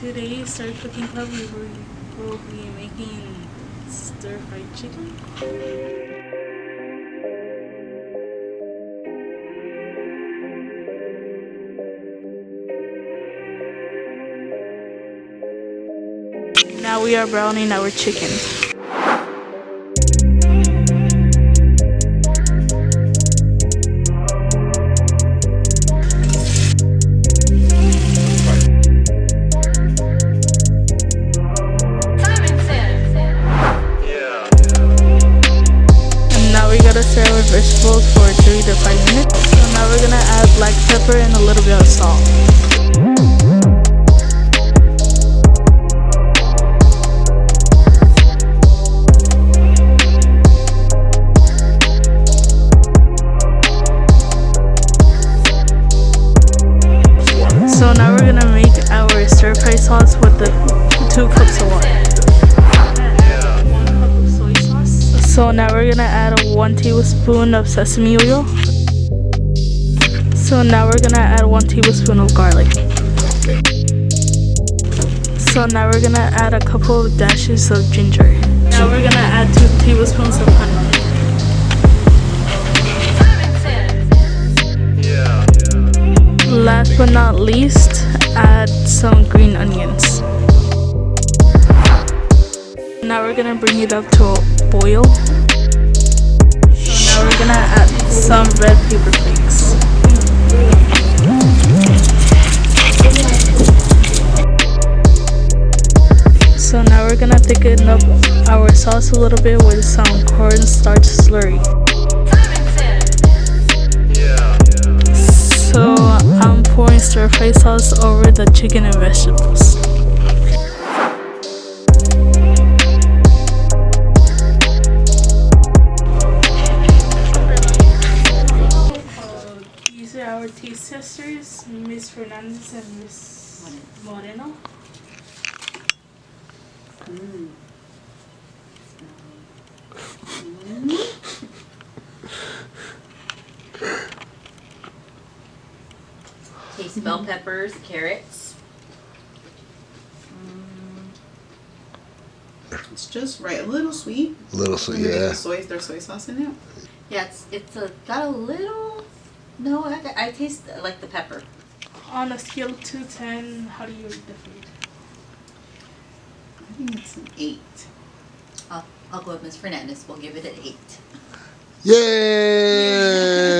Today, Stir Cooking Club, will be making stir-fried chicken. Now we are browning our chicken. Stir our vegetables for 3 to 5 minutes. So now we're gonna add black pepper and a little bit of salt. So now we're gonna make our stir-fry sauce with the 2 cups of water. So now we're gonna add 1 tablespoon of sesame oil. So now we're gonna add 1 tablespoon of garlic. So now we're gonna add a couple of dashes of ginger. Now we're gonna add 2 tablespoons of honey. Last but not least, add some green onions. Now we're gonna bring it up to a boil. So now we're gonna add some red pepper flakes. So now we're gonna thicken up our sauce a little bit with some cornstarch slurry. So I'm pouring stir-fry sauce over the chicken and vegetables. These are our taste testers, Miss Fernandez and Miss Moreno. Taste bell peppers, carrots. It's just right, a little sweet. A little sweet, yeah. There's soy sauce in it. Yeah, got a little. No, I taste like the pepper. On a scale of 2 to 10, how do you rate the food? I think it's an 8. I'll go with Miss Fernandez. We'll give it an 8. Yay!